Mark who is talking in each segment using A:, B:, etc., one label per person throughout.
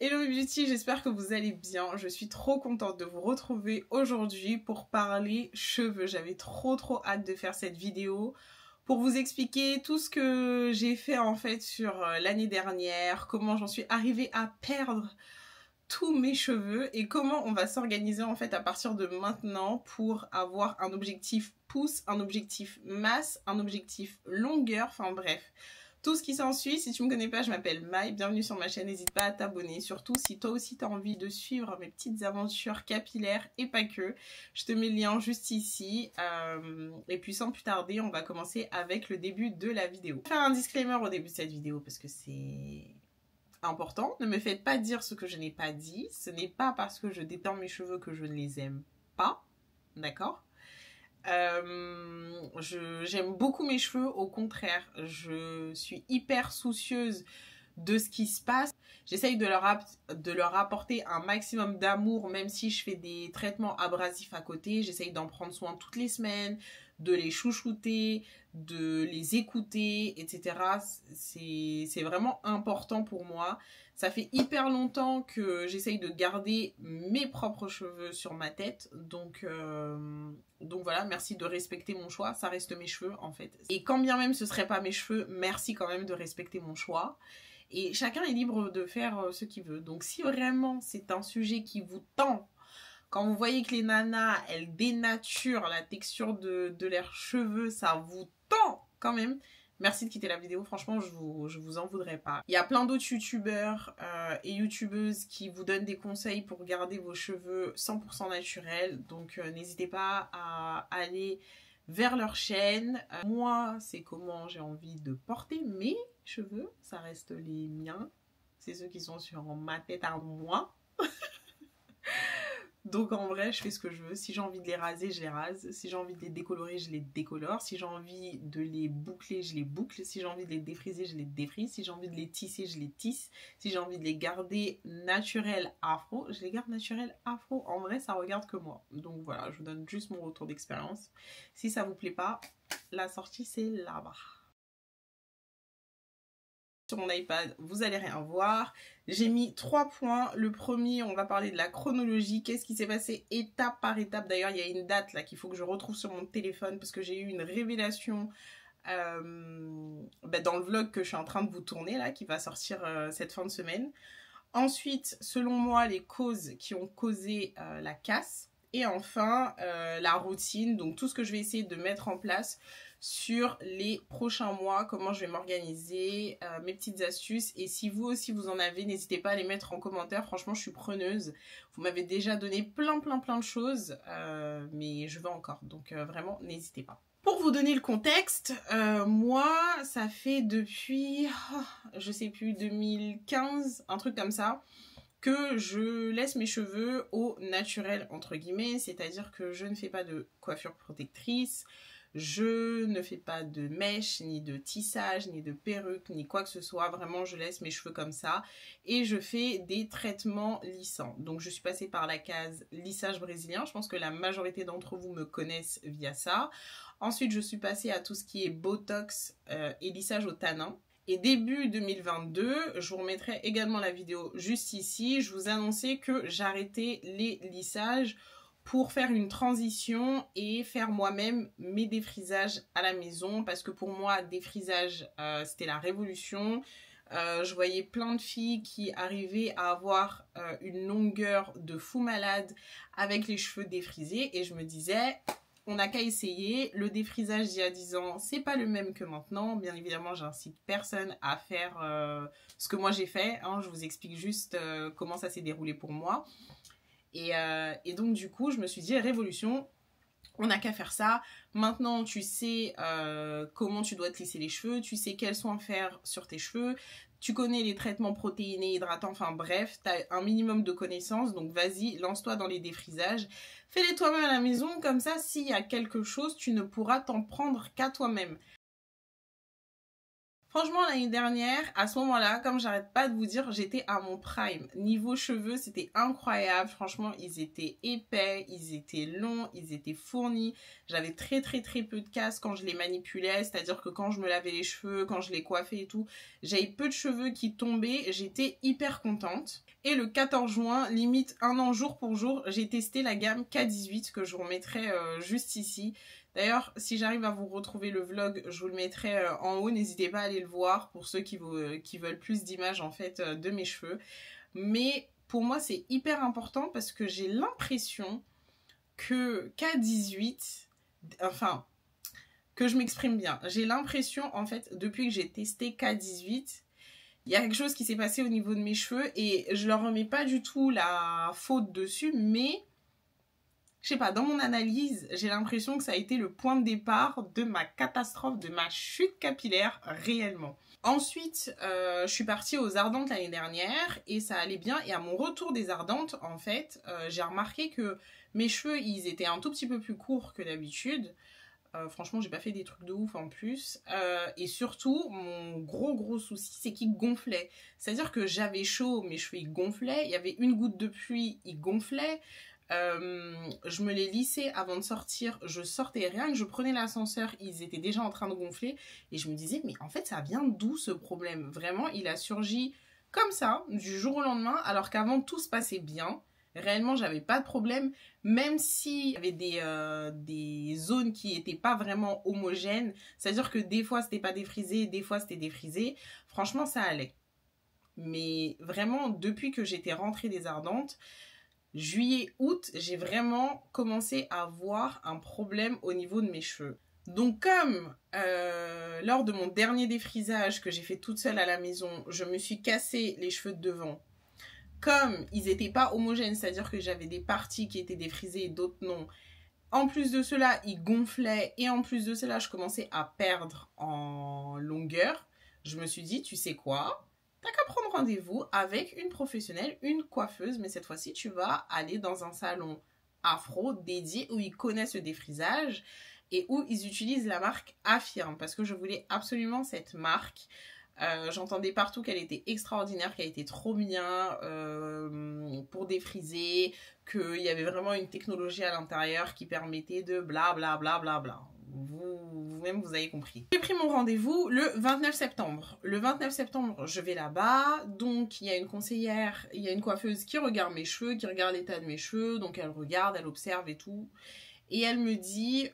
A: Hello mes beauty, j'espère que vous allez bien. Je suis trop contente de vous retrouver aujourd'hui pour parler cheveux. J'avais trop hâte de faire cette vidéo pour vous expliquer tout ce que j'ai fait en fait sur l'année dernière, comment j'en suis arrivée à perdre tous mes cheveux et comment on va s'organiser en fait à partir de maintenant pour avoir un objectif pouce, un objectif masse, un objectif longueur, enfin bref. Tout ce qui s'ensuit. Si tu me connais pas, je m'appelle Maï, bienvenue sur ma chaîne, n'hésite pas à t'abonner. Surtout si toi aussi tu as envie de suivre mes petites aventures capillaires et pas que, je te mets le lien juste ici. Et puis sans plus tarder, on va commencer avec le début de la vidéo. Je vais faire un disclaimer au début de cette vidéo parce que c'est important. Ne me faites pas dire ce que je n'ai pas dit. Ce n'est pas parce que je détends mes cheveux que je ne les aime pas, d'accord ? J'aime beaucoup mes cheveux, au contraire, je suis hyper soucieuse de ce qui se passe. J'essaye de leur apporter un maximum d'amour, même si je fais des traitements abrasifs à côté. J'essaye d'en prendre soin toutes les semaines, de les chouchouter, de les écouter, etc. C'est vraiment important pour moi. Ça fait hyper longtemps que j'essaye de garder mes propres cheveux sur ma tête. Donc voilà, merci de respecter mon choix. Ça reste mes cheveux en fait. Et quand bien même ce ne serait pas mes cheveux, merci quand même de respecter mon choix. Et chacun est libre de faire ce qu'il veut. Donc si vraiment c'est un sujet qui vous tend, quand vous voyez que les nanas, elles dénaturent la texture de leurs cheveux, ça vous tend quand même, merci de quitter la vidéo, franchement je vous en voudrais pas. Il y a plein d'autres youtubeurs et youtubeuses qui vous donnent des conseils pour garder vos cheveux 100% naturels. Donc n'hésitez pas à aller vers leur chaîne. Moi, c'est comment j'ai envie de porter mes cheveux. Ça reste les miens. C'est ceux qui sont sur ma tête à moi. Donc en vrai, je fais ce que je veux. Si j'ai envie de les raser, je les rase. Si j'ai envie de les décolorer, je les décolore. Si j'ai envie de les boucler, je les boucle. Si j'ai envie de les défriser, je les défrise. Si j'ai envie de les tisser, je les tisse. Si j'ai envie de les garder naturels afro, je les garde naturels afro. En vrai, ça regarde que moi. Donc voilà, je vous donne juste mon retour d'expérience. Si ça vous plaît pas, la sortie c'est là-bas. Sur mon iPad, vous allez rien voir. J'ai mis 3 points. Le premier, on va parler de la chronologie. Qu'est-ce qui s'est passé étape par étape? D'ailleurs, il y a une date là qu'il faut que je retrouve sur mon téléphone parce que j'ai eu une révélation dans le vlog que je suis en train de vous tourner là, qui va sortir cette fin de semaine. Ensuite, selon moi, les causes qui ont causé la casse. Et enfin, la routine, donc tout ce que je vais essayer de mettre en place sur les prochains mois, comment je vais m'organiser, mes petites astuces. Et si vous aussi vous en avez, n'hésitez pas à les mettre en commentaire. Franchement, je suis preneuse. Vous m'avez déjà donné plein de choses, mais je veux encore. Donc vraiment, n'hésitez pas. Pour vous donner le contexte, moi, ça fait depuis, je sais plus, 2015, un truc comme ça, que je laisse mes cheveux au naturel entre guillemets, c'est-à-dire que je ne fais pas de coiffure protectrice, je ne fais pas de mèches, ni de tissage, ni de perruque, ni quoi que ce soit. Vraiment, je laisse mes cheveux comme ça et je fais des traitements lissants. Donc, je suis passée par la case lissage brésilien. Je pense que la majorité d'entre vous me connaissent via ça. Ensuite, je suis passée à tout ce qui est botox et lissage au tanin. Et début 2022, je vous remettrai également la vidéo juste ici. Je vous annonçais que j'arrêtais les lissages pour faire une transition et faire moi-même mes défrisages à la maison. Parce que pour moi, défrisage, c'était la révolution. Je voyais plein de filles qui arrivaient à avoir une longueur de fou malade avec les cheveux défrisés. Et je me disais, on n'a qu'à essayer. Le défrisage d'il y a 10 ans, c'est pas le même que maintenant. Bien évidemment, j'incite personne à faire ce que moi j'ai fait. Hein. Je vous explique juste comment ça s'est déroulé pour moi. Et donc du coup, je me suis dit, révolution, on n'a qu'à faire ça. Maintenant, tu sais comment tu dois te lisser les cheveux, tu sais quels soins faire sur tes cheveux, tu connais les traitements protéinés, hydratants, enfin bref, tu as un minimum de connaissances, donc vas-y, lance-toi dans les défrisages. Fais-les toi-même à la maison, comme ça, s'il y a quelque chose, tu ne pourras t'en prendre qu'à toi-même. Franchement, l'année dernière, à ce moment-là, comme j'arrête pas de vous dire, j'étais à mon prime. Niveau cheveux, c'était incroyable. Franchement, ils étaient épais, ils étaient longs, ils étaient fournis. J'avais très peu de casse quand je les manipulais. C'est-à-dire que quand je me lavais les cheveux, quand je les coiffais et tout, j'avais peu de cheveux qui tombaient. J'étais hyper contente. Et le 14 juin, limite un an jour pour jour, j'ai testé la gamme K18 que je vous remettrai juste ici. D'ailleurs, si j'arrive à vous retrouver le vlog, je vous le mettrai en haut. N'hésitez pas à aller le voir pour ceux qui veulent plus d'images en fait de mes cheveux. Mais pour moi, c'est hyper important parce que j'ai l'impression que K18, enfin, que je m'exprime bien. J'ai l'impression en fait, depuis que j'ai testé K18, il y a quelque chose qui s'est passé au niveau de mes cheveux et je leur remets pas du tout la faute dessus, mais je sais pas, dans mon analyse, j'ai l'impression que ça a été le point de départ de ma catastrophe, de ma chute capillaire réellement. Ensuite, je suis partie aux Ardentes l'année dernière et ça allait bien. Et à mon retour des Ardentes, en fait, j'ai remarqué que mes cheveux, ils étaient un tout petit peu plus courts que d'habitude. Franchement, j'ai pas fait des trucs de ouf en plus. Et surtout, mon gros souci, c'est qu'ils gonflaient. C'est-à-dire que j'avais chaud, mes cheveux ils gonflaient. Il y avait une goutte de pluie, ils gonflaient. Je me les lissais avant de sortir, je sortais, rien que je prenais l'ascenseur, ils étaient déjà en train de gonfler et je me disais mais en fait ça vient d'où ce problème? Vraiment il a surgi comme ça du jour au lendemain alors qu'avant tout se passait bien. Réellement j'avais pas de problème, même s'il y avait des zones qui étaient pas vraiment homogènes, c'est à dire que des fois c'était pas défrisé, des fois c'était défrisé, franchement ça allait. Mais vraiment depuis que j'étais rentrée des Ardentes, juillet, août, j'ai vraiment commencé à avoir un problème au niveau de mes cheveux. Donc comme lors de mon dernier défrisage que j'ai fait toute seule à la maison, je me suis cassé les cheveux de devant. Comme ils n'étaient pas homogènes, c'est-à-dire que j'avais des parties qui étaient défrisées et d'autres non. En plus de cela, ils gonflaient et en plus de cela, je commençais à perdre en longueur. Je me suis dit, tu sais quoi ? T'as qu'à prendre rendez-vous avec une professionnelle, une coiffeuse, mais cette fois-ci, tu vas aller dans un salon afro dédié où ils connaissent le défrisage et où ils utilisent la marque Affirme parce que je voulais absolument cette marque. J'entendais partout qu'elle était extraordinaire, qu'elle était trop bien pour défriser, qu'il y avait vraiment une technologie à l'intérieur qui permettait de blablabla. Vous-même, vous avez compris. J'ai pris mon rendez-vous le 29 septembre. Le 29 septembre, je vais là-bas. Donc, il y a une conseillère, il y a une coiffeuse qui regarde mes cheveux, qui regarde l'état de mes cheveux. Donc, elle regarde, elle observe et tout. Et elle me dit,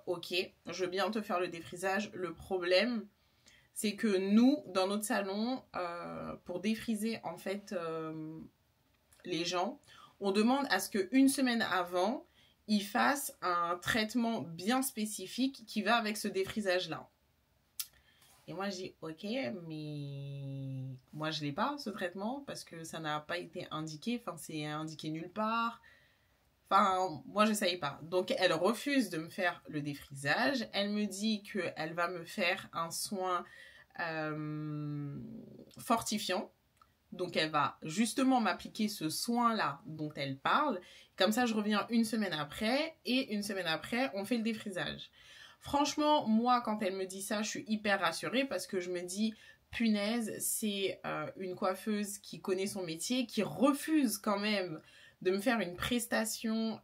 A: ok, je veux bien te faire le défrisage. Le problème, c'est que nous, dans notre salon, pour défriser, en fait, les gens, on demande à ce qu'une semaine avant, ils fassent un traitement bien spécifique qui va avec ce défrisage-là. Et moi, je dis, ok, mais moi, je l'ai pas, ce traitement, parce que ça n'a pas été indiqué. Enfin, c'est indiqué nulle part. Enfin, moi, je ne savais pas. Donc, elle refuse de me faire le défrisage. Elle me dit qu'elle va me faire un soin fortifiant. Donc, elle va justement m'appliquer ce soin-là dont elle parle. Comme ça, je reviens une semaine après. Et une semaine après, on fait le défrisage. Franchement, moi, quand elle me dit ça, je suis hyper rassurée parce que je me dis, punaise, c'est une coiffeuse qui connaît son métier, qui refuse quand même de me faire une prestation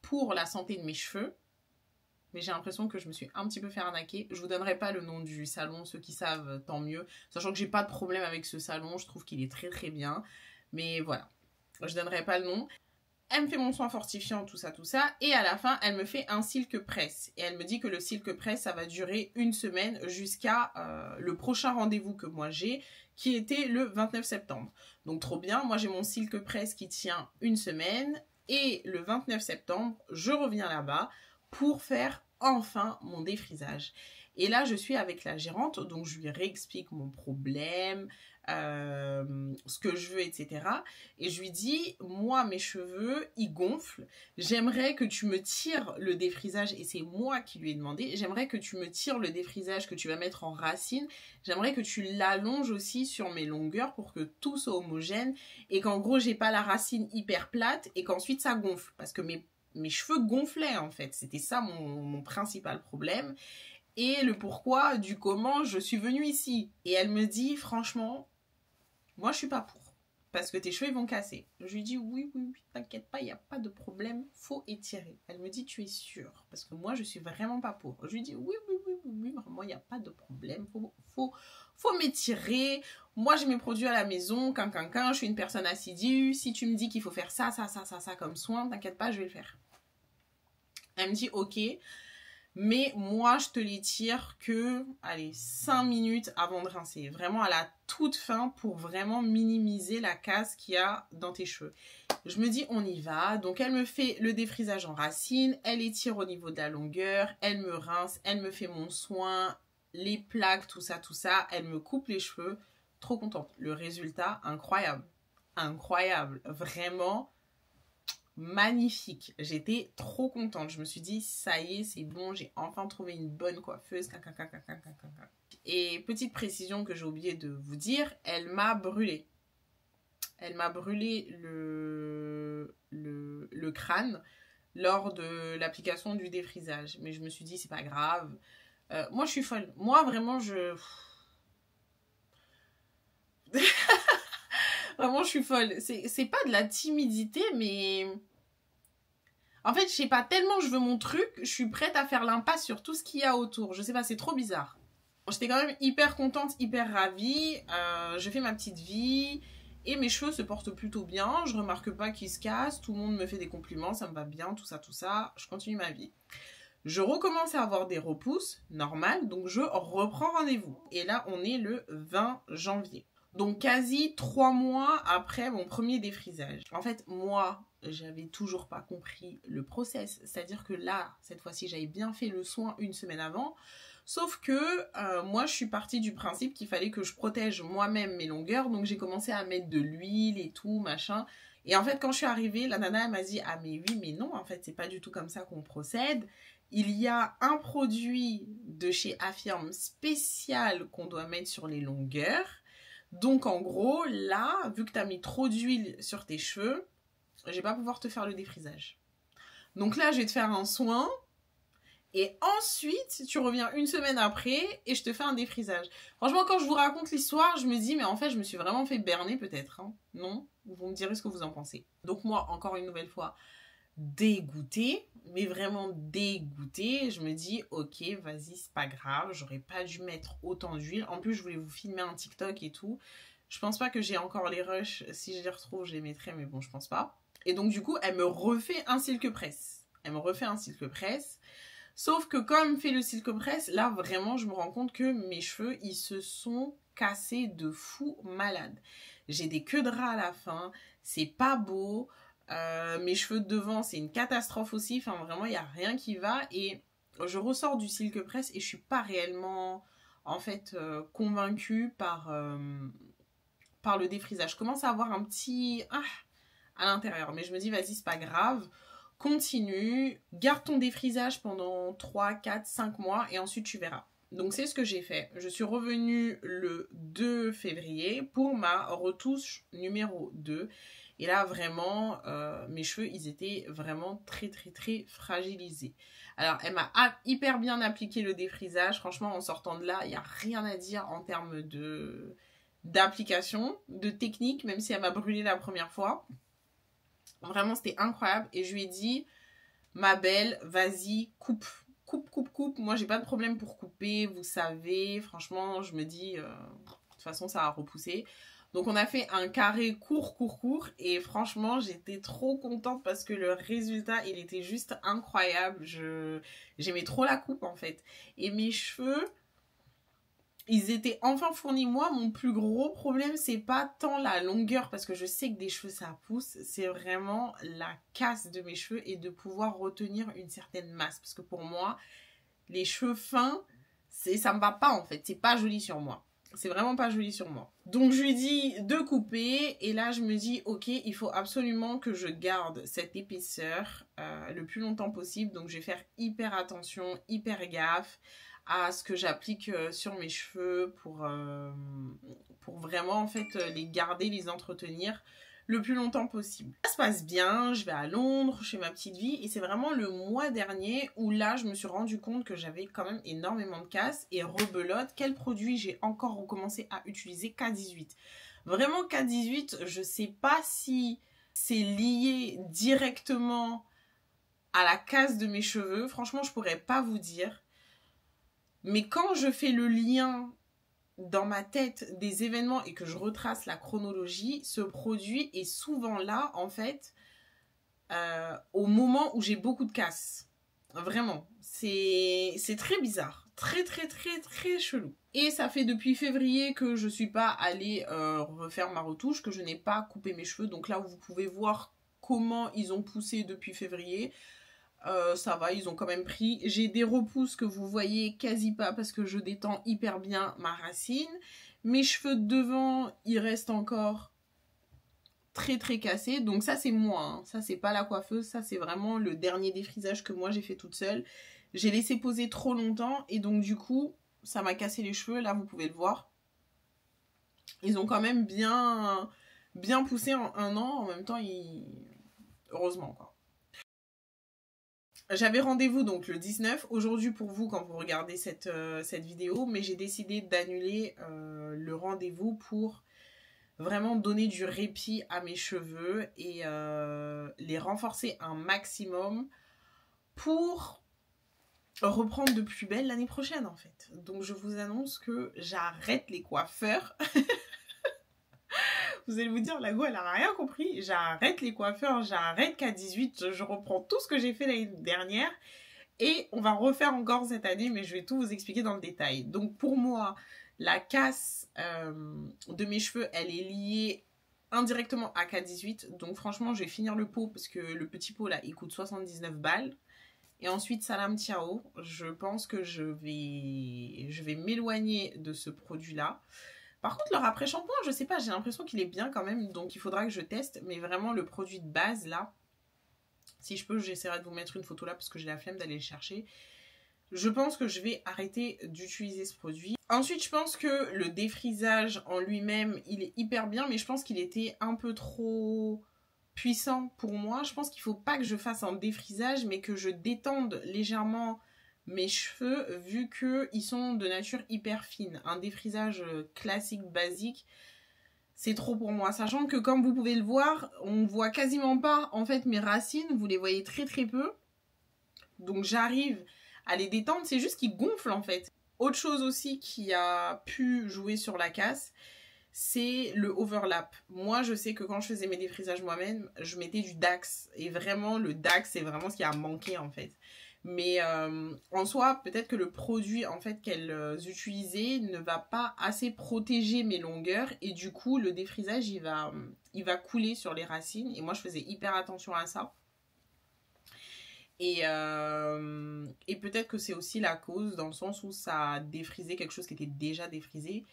A: pour la santé de mes cheveux. Mais j'ai l'impression que je me suis un petit peu fait arnaquer. Je vous donnerai pas le nom du salon, ceux qui savent, tant mieux. Sachant que j'ai pas de problème avec ce salon, je trouve qu'il est très bien. Mais voilà, je donnerai pas le nom. Elle me fait mon soin fortifiant, tout ça. Et à la fin, elle me fait un silk press. Et elle me dit que le silk press, ça va durer une semaine jusqu'à le prochain rendez-vous que moi j'ai, qui était le 29 septembre. Donc trop bien, moi j'ai mon silk press qui tient une semaine. Et le 29 septembre, je reviens là-bas pour faire enfin mon défrisage. Et là, je suis avec la gérante, donc je lui réexplique mon problème, ce que je veux, etc. Et je lui dis, moi, mes cheveux, ils gonflent. J'aimerais que tu me tires le défrisage, et c'est moi qui lui ai demandé, j'aimerais que tu me tires le défrisage que tu vas mettre en racine. J'aimerais que tu l'allonges aussi sur mes longueurs pour que tout soit homogène et qu'en gros, j'ai pas la racine hyper plate et qu'ensuite ça gonfle. Parce que mes cheveux gonflaient en fait, c'était ça mon principal problème. et le pourquoi du comment je suis venue ici. Et elle me dit, franchement, moi je suis pas pour. Parce que tes cheveux ils vont casser. Je lui dis oui, t'inquiète pas, il n'y a pas de problème, faut étirer. Elle me dit, tu es sûre? Parce que moi je suis vraiment pas pour. Je lui dis oui, vraiment il n'y a pas de problème, faut m'étirer. Moi j'ai mes produits à la maison, je suis une personne assidue. Si tu me dis qu'il faut faire ça comme soin, t'inquiète pas, je vais le faire. Elle me dit ok. Mais moi, je te les tire que, allez, 5 minutes avant de rincer. Vraiment à la toute fin pour vraiment minimiser la casse qu'il y a dans tes cheveux. Je me dis, on y va. Donc, elle me fait le défrisage en racine. Elle étire au niveau de la longueur. Elle me rince. Elle me fait mon soin. Les plaques, tout ça. Elle me coupe les cheveux. Trop contente. Le résultat, incroyable. Incroyable. Vraiment magnifique. J'étais trop contente. Je me suis dit, ça y est, c'est bon, j'ai enfin trouvé une bonne coiffeuse. Et petite précision que j'ai oublié de vous dire, elle m'a brûlé. Elle m'a brûlé le crâne lors de l'application du défrisage. Mais je me suis dit, c'est pas grave. Moi, je suis folle. Moi, vraiment, Vraiment, je suis folle. C'est pas de la timidité, mais... En fait, je sais pas, tellement je veux mon truc, je suis prête à faire l'impasse sur tout ce qu'il y a autour. Je sais pas, c'est trop bizarre. J'étais quand même hyper contente, hyper ravie. Je fais ma petite vie. Et mes cheveux se portent plutôt bien. Je remarque pas qu'ils se cassent. Tout le monde me fait des compliments, ça me va bien, tout ça. Je continue ma vie. Je recommence à avoir des repousses, normal. Donc je reprends rendez-vous. Et là, on est le 20 janvier. Donc quasi 3 mois après mon premier défrisage. En fait, moi, j'avais toujours pas compris le process. C'est-à-dire que là, cette fois-ci, j'avais bien fait le soin une semaine avant. Sauf que moi, je suis partie du principe qu'il fallait que je protège moi-même mes longueurs. Donc j'ai commencé à mettre de l'huile et tout, machin. Et en fait, quand je suis arrivée, la nana, elle m'a dit « Ah mais oui, mais non, en fait, c'est pas du tout comme ça qu'on procède. Il y a un produit de chez Affirme spécial qu'on doit mettre sur les longueurs. Donc en gros, là, vu que tu as mis trop d'huile sur tes cheveux, je vais pas pouvoir te faire le défrisage. Donc là, je vais te faire un soin et ensuite, tu reviens une semaine après et je te fais un défrisage. » Franchement, quand je vous raconte l'histoire, je me dis, mais en fait, je me suis vraiment fait berner peut-être. Hein. Non? Vous me direz ce que vous en pensez. Donc moi, encore une nouvelle fois, dégoûtée, mais vraiment dégoûtée. Je me dis, ok, vas-y, c'est pas grave, j'aurais pas dû mettre autant d'huile. En plus, je voulais vous filmer un TikTok et tout. Je pense pas que j'ai encore les rushs. Si je les retrouve, je les mettrai, mais bon, je pense pas. Et donc, du coup, elle me refait un silk press. Sauf que quand elle me fait le silk press, là, vraiment, je me rends compte que mes cheveux, ils se sont cassés de fou malade. J'ai des queues de ras à la fin. C'est pas beau. Mes cheveux de devant, c'est une catastrophe aussi. Enfin, vraiment, il n'y a rien qui va. Et je ressors du silk press et je suis pas réellement, en fait, convaincue par le défrisage. Je commence à avoir un petit... à l'intérieur. Mais je me dis, vas-y, c'est pas grave. Continue. Garde ton défrisage pendant 3, 4, 5 mois et ensuite tu verras. Donc c'est ce que j'ai fait. Je suis revenue le 2 février pour ma retouche numéro 2. Et là, vraiment, mes cheveux, ils étaient vraiment très, très, très fragilisés. Alors, elle m'a hyper bien appliqué le défrisage. Franchement, en sortant de là, il n'y a rien à dire en termes d'application, de technique, même si elle m'a brûlé la première fois. Vraiment, c'était incroyable. Et je lui ai dit, ma belle, vas-y, coupe. Coupe. Moi, j'ai pas de problème pour couper, vous savez. Franchement, je me dis, de toute façon, ça va repousser. Donc, on a fait un carré court. Et franchement, j'étais trop contente parce que le résultat, il était juste incroyable. J'aimais trop la coupe, en fait. Et mes cheveux... ils étaient enfin fournis. Moi, mon plus gros problème, c'est pas tant la longueur, parce que je sais que des cheveux, ça pousse. C'est vraiment la casse de mes cheveux et de pouvoir retenir une certaine masse. Parce que pour moi, les cheveux fins, ça me va pas, en fait. C'est pas joli sur moi. C'est vraiment pas joli sur moi. Donc, je lui dis de couper. Et là, je me dis, ok, il faut absolument que je garde cette épaisseur le plus longtemps possible. Donc, je vais faire hyper attention, hyper gaffe à ce que j'applique sur mes cheveux pour vraiment en fait les garder, les entretenir le plus longtemps possible. Ça se passe bien, je vais à Londres, je fais ma petite vie et c'est vraiment le mois dernier où là je me suis rendu compte que j'avais quand même énormément de casse et rebelote. Quel produit j'ai encore recommencé à utiliser? K18. Vraiment K18, je sais pas si c'est lié directement à la casse de mes cheveux. Franchement, je pourrais pas vous dire. Mais quand je fais le lien dans ma tête des événements et que je retrace la chronologie, ce produit est souvent là, en fait, au moment où j'ai beaucoup de casse. Vraiment. C'est très bizarre. Très, très, très, très chelou. Et ça fait depuis février que je suis pas allée refaire ma retouche, que je n'ai pas coupé mes cheveux. Donc là, vous pouvez voir comment ils ont poussé depuis février. Ça va, ils ont quand même pris. J'ai des repousses que vous voyez quasi pas parce que je détends hyper bien ma racine. Mes cheveux de devant, ils restent encore très très cassés. Donc ça c'est moi, hein. Ça c'est pas la coiffeuse, ça c'est vraiment le dernier défrisage que moi j'ai fait toute seule. J'ai laissé poser trop longtemps et donc du coup ça m'a cassé les cheveux. Là vous pouvez le voir. Ils ont quand même bien poussé en un an. En même temps, heureusement quoi. J'avais rendez-vous donc le 19, aujourd'hui pour vous quand vous regardez cette vidéo, mais j'ai décidé d'annuler le rendez-vous pour vraiment donner du répit à mes cheveux et les renforcer un maximum pour reprendre de plus belle l'année prochaine en fait. Donc je vous annonce que j'arrête les coiffeurs. Vous allez vous dire, la go, elle a rien compris. J'arrête les coiffeurs, j'arrête K18, je reprends tout ce que j'ai fait l'année dernière. Et on va refaire encore cette année, mais je vais tout vous expliquer dans le détail. Donc pour moi, la casse de mes cheveux, elle est liée indirectement à K18. Donc franchement, je vais finir le pot, parce que le petit pot là, il coûte 79 balles. Et ensuite, Salam Ciao, je pense que je vais m'éloigner de ce produit-là. Par contre, leur après-shampoing, je sais pas, j'ai l'impression qu'il est bien quand même, donc il faudra que je teste. Mais vraiment, le produit de base, là, si je peux, j'essaierai de vous mettre une photo là parce que j'ai la flemme d'aller le chercher. Je pense que je vais arrêter d'utiliser ce produit. Ensuite, je pense que le défrisage en lui-même, il est hyper bien, mais je pense qu'il était un peu trop puissant pour moi. Je pense qu'il ne faut pas que je fasse un défrisage, mais que je détende légèrement mes cheveux, vu qu'ils sont de nature hyper fine. Un défrisage classique, basique, c'est trop pour moi. Sachant que comme vous pouvez le voir, on voit quasiment pas en fait mes racines, vous les voyez très très peu. Donc j'arrive à les détendre, c'est juste qu'ils gonflent en fait. Autre chose aussi qui a pu jouer sur la casse, c'est le overlap. Moi, je sais que quand je faisais mes défrisages moi-même, je mettais du Dax. Et vraiment, le Dax, c'est vraiment ce qui a manqué, en fait. Mais en soi, peut-être que le produit, en fait, qu'elles utilisaient ne va pas assez protéger mes longueurs. Et du coup, le défrisage, il va couler sur les racines. Et moi, je faisais hyper attention à ça. Et peut-être que c'est aussi la cause, dans le sens où ça a défrisé quelque chose qui était déjà défrisé.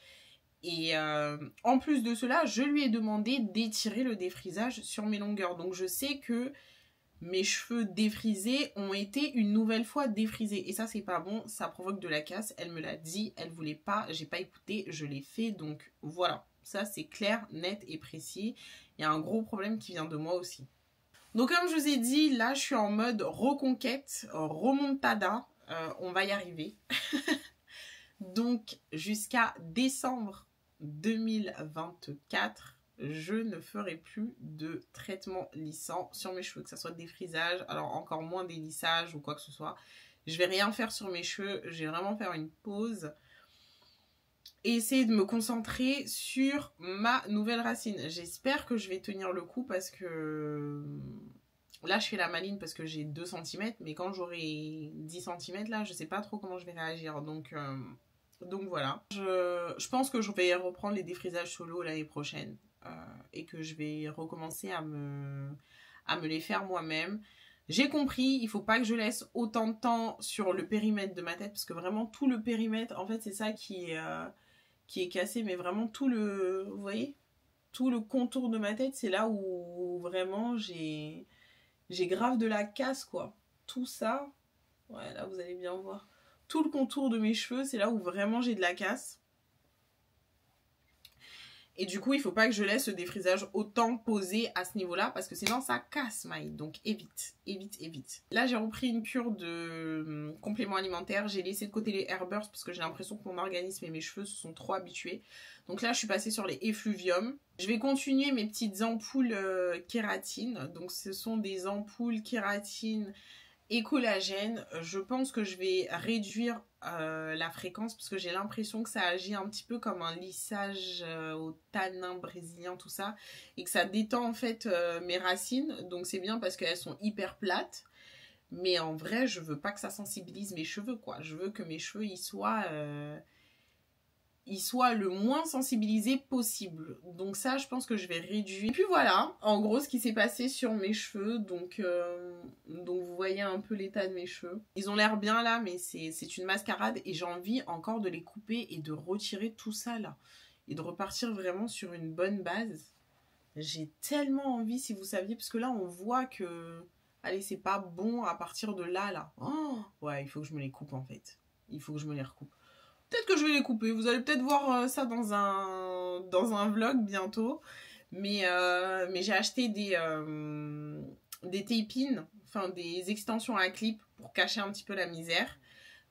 A: Et en plus de cela, je lui ai demandé d'étirer le défrisage sur mes longueurs. Donc je sais que mes cheveux défrisés ont été une nouvelle fois défrisés. Et ça, c'est pas bon, ça provoque de la casse. Elle me l'a dit, elle voulait pas, j'ai pas écouté, je l'ai fait. Donc voilà, ça c'est clair, net et précis. Il y a un gros problème qui vient de moi aussi. Donc comme je vous ai dit, là je suis en mode reconquête, remontada. On va y arriver. Donc jusqu'à décembre 2024, je ne ferai plus de traitement lissant sur mes cheveux, que ce soit des frisages, alors encore moins des lissages ou quoi que ce soit. Je vais rien faire sur mes cheveux, je vais vraiment faire une pause et essayer de me concentrer sur ma nouvelle racine. J'espère que je vais tenir le coup parce que là je fais la maline parce que j'ai 2 cm, mais quand j'aurai 10 cm là, je sais pas trop comment je vais réagir. Donc voilà, je pense que je vais reprendre les défrisages solo l'année prochaine et que je vais recommencer à me les faire moi-même. J'ai compris, il faut pas que je laisse autant de temps sur le périmètre de ma tête parce que vraiment tout le périmètre, en fait c'est ça qui est cassé, mais vraiment tout le, vous voyez, tout le contour de ma tête, c'est là où vraiment j'ai grave de la casse quoi. Tout ça, ouais là vous allez bien voir. Tout le contour de mes cheveux, c'est là où vraiment j'ai de la casse. Et du coup, il faut pas que je laisse le défrisage autant posé à ce niveau-là parce que sinon ça casse, Maï. Donc évite, évite, évite. Là, j'ai repris une cure de compléments alimentaires. J'ai laissé de côté les Airburst parce que j'ai l'impression que mon organisme et mes cheveux se sont trop habitués. Donc là, je suis passée sur les Effluvium. Je vais continuer mes petites ampoules kératine. Donc ce sont des ampoules kératine et collagène. Je pense que je vais réduire la fréquence parce que j'ai l'impression que ça agit un petit peu comme un lissage au tanin brésilien, tout ça, et que ça détend en fait mes racines. Donc c'est bien parce qu'elles sont hyper plates. Mais en vrai, je veux pas que ça sensibilise mes cheveux, quoi. Je veux que mes cheveux il soit le moins sensibilisé possible. Donc ça, je pense que je vais réduire. Et puis voilà, en gros, ce qui s'est passé sur mes cheveux. Donc vous voyez un peu l'état de mes cheveux. Ils ont l'air bien là, mais c'est une mascarade. Et j'ai envie encore de les couper et de retirer tout ça là. Et de repartir vraiment sur une bonne base. J'ai tellement envie, si vous saviez, parce que là, on voit que... Allez, c'est pas bon à partir de là, là. Oh, ouais, il faut que je me les coupe en fait. Il faut que je me les recoupe. Peut-être que je vais les couper. Vous allez peut-être voir ça dans un vlog bientôt. Mais j'ai acheté des tape-in, enfin des extensions à clip pour cacher un petit peu la misère.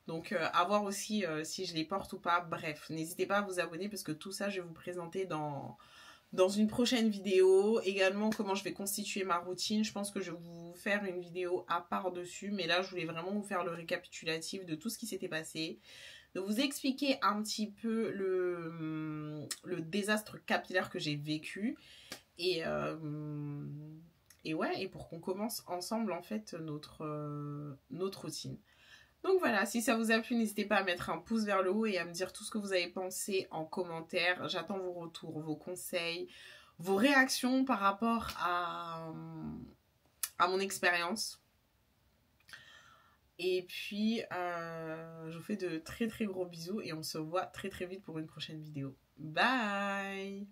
A: Donc à voir aussi si je les porte ou pas. Bref, n'hésitez pas à vous abonner parce que tout ça, je vais vous présenter dans une prochaine vidéo. Également, comment je vais constituer ma routine. Je pense que je vais vous faire une vidéo à part dessus. Mais là, je voulais vraiment vous faire le récapitulatif de tout ce qui s'était passé. De vous expliquer un petit peu le désastre capillaire que j'ai vécu. Et ouais, et pour qu'on commence ensemble, en fait, notre routine. Donc voilà, si ça vous a plu, n'hésitez pas à mettre un pouce vers le haut et à me dire tout ce que vous avez pensé en commentaire. J'attends vos retours, vos conseils, vos réactions par rapport à mon expérience. Et puis, je vous fais de très très gros bisous et on se voit très très vite pour une prochaine vidéo. Bye!